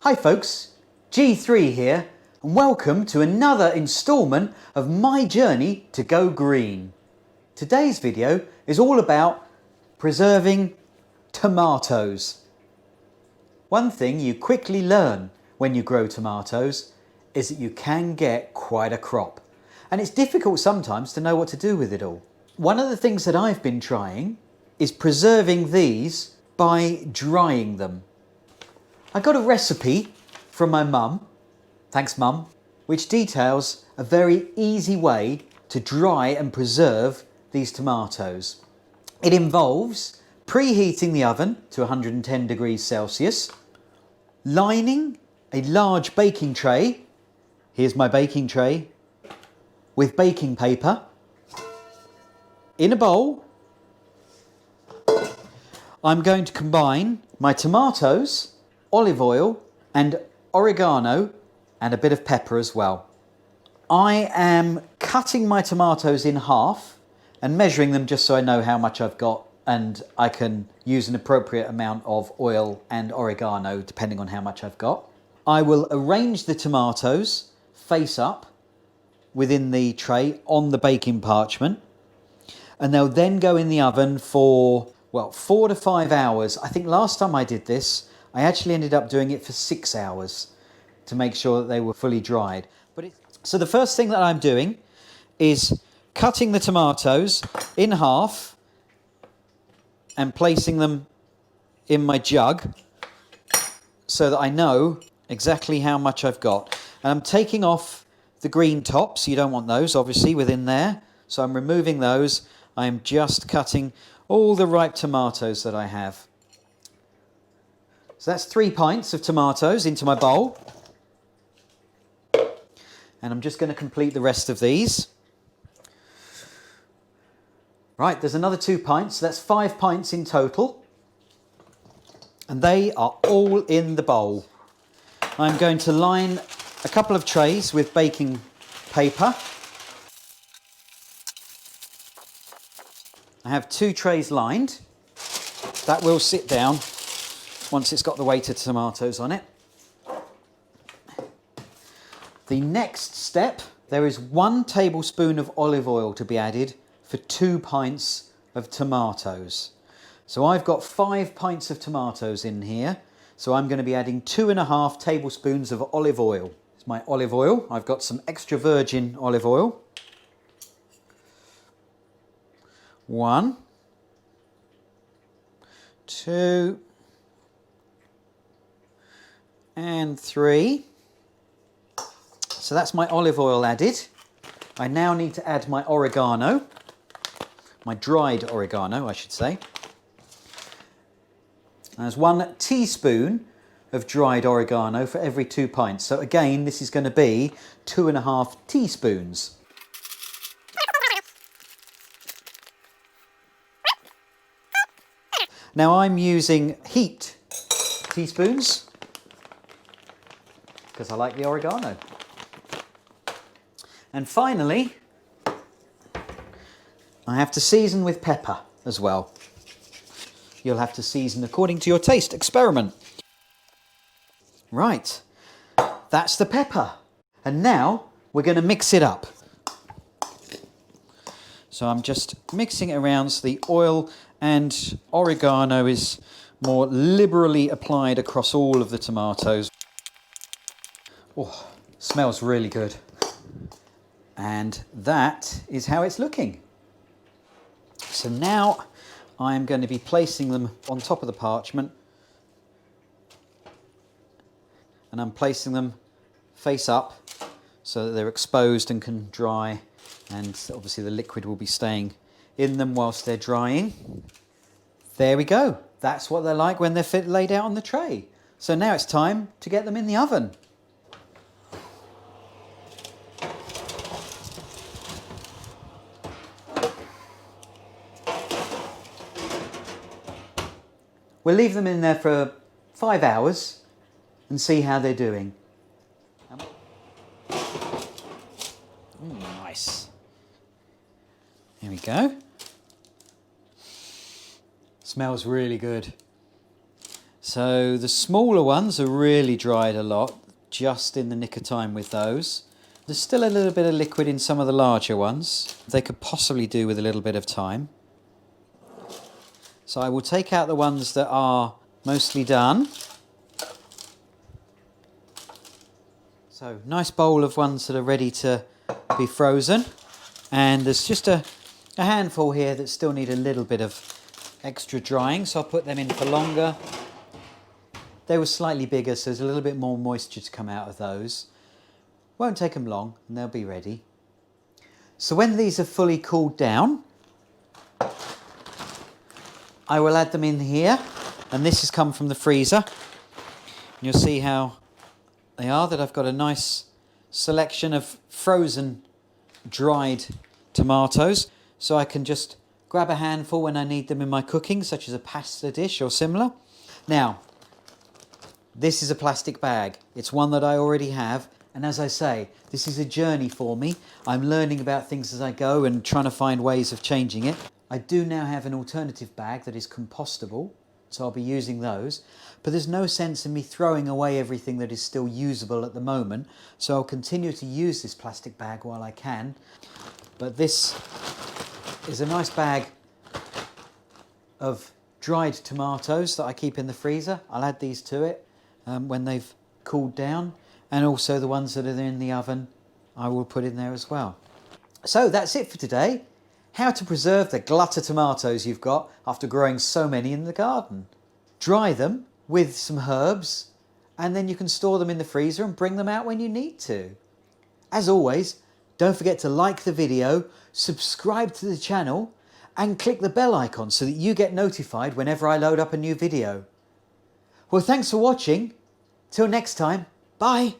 Hi folks, G3 here, and welcome to another instalment of my journey to go green. Today's video is all about preserving tomatoes. One thing you quickly learn when you grow tomatoes is that you can get quite a crop, and it's difficult sometimes to know what to do with it all. One of the things that I've been trying is preserving these by drying them. I got a recipe from my mum, thanks mum, which details a very easy way to dry and preserve these tomatoes. It involves preheating the oven to 110 degrees Celsius, lining a large baking tray, here's my baking tray, with baking paper. In a bowl, I'm going to combine my tomatoes, olive oil and oregano and a bit of pepper as well. I am cutting my tomatoes in half and measuring them just so I know how much I've got, and I can use an appropriate amount of oil and oregano depending on how much I've got. I will arrange the tomatoes face up within the tray on the baking parchment, and they'll then go in the oven for, well, 4 to 5 hours. I think last time I did this, I actually ended up doing it for 6 hours to make sure that they were fully dried. So the first thing that I'm doing is cutting the tomatoes in half and placing them in my jug so that I know exactly how much I've got. And I'm taking off the green tops. You don't want those, obviously, within there. So I'm removing those. I'm just cutting all the ripe tomatoes that I have. So that's 3 pints of tomatoes into my bowl. And I'm just going to complete the rest of these. Right, there's another 2 pints, so that's 5 pints in total. And they are all in the bowl. I'm going to line a couple of trays with baking paper. I have 2 trays lined. That will sit down once it's got the weight of tomatoes on it. The next step, there is 1 tablespoon of olive oil to be added for 2 pints of tomatoes. So I've got 5 pints of tomatoes in here, so I'm going to be adding 2.5 tablespoons of olive oil. It's my olive oil. I've got some extra virgin olive oil. 1, 2, and 3. So that's my olive oil added. I now need to add my oregano, my dried oregano, I should say. There's 1 teaspoon of dried oregano for every 2 pints. So again, this is going to be 2.5 teaspoons. Now I'm using heaped teaspoons because I like the oregano. And finally, I have to season with pepper as well. You'll have to season according to your taste. Experiment. Right, that's the pepper. And now we're going to mix it up. So I'm just mixing it around so the oil and oregano is more liberally applied across all of the tomatoes. Oh, smells really good. And that is how it's looking. So now I'm going to be placing them on top of the parchment, and I'm placing them face up so that they're exposed and can dry, and obviously the liquid will be staying in them whilst they're drying. There we go. That's what they're like when they're laid out on the tray. So now it's time to get them in the oven. We'll leave them in there for 5 hours and see how they're doing. Nice. Here we go. Smells really good. So the smaller ones are really dried a lot, just in the nick of time with those. There's still a little bit of liquid in some of the larger ones. They could possibly do with a little bit of time. So I will take out the ones that are mostly done. So nice bowl of ones that are ready to be frozen. And there's just a handful here that still need a little bit of extra drying, so I'll put them in for longer. They were slightly bigger, so there's a little bit more moisture to come out of those. Won't take them long and they'll be ready. So when these are fully cooled down, I will add them in here, and this has come from the freezer. And you'll see how they are, that I've got a nice selection of frozen dried tomatoes, so I can just grab a handful when I need them in my cooking, such as a pasta dish or similar. Now, this is a plastic bag. It's one that I already have, and as I say, this is a journey for me. I'm learning about things as I go and trying to find ways of changing it. I do now have an alternative bag that is compostable, so I'll be using those. But there's no sense in me throwing away everything that is still usable at the moment, so I'll continue to use this plastic bag while I can. But this is a nice bag of dried tomatoes that I keep in the freezer. I'll add these to it when they've cooled down, and also the ones that are in the oven I will put in there as well. So that's it for today. How to preserve the glut of tomatoes you've got after growing so many in the garden. Dry them with some herbs, and then you can store them in the freezer and bring them out when you need to. As always, don't forget to like the video, subscribe to the channel, and click the bell icon so that you get notified whenever I load up a new video. Well, thanks for watching. Till next time, bye.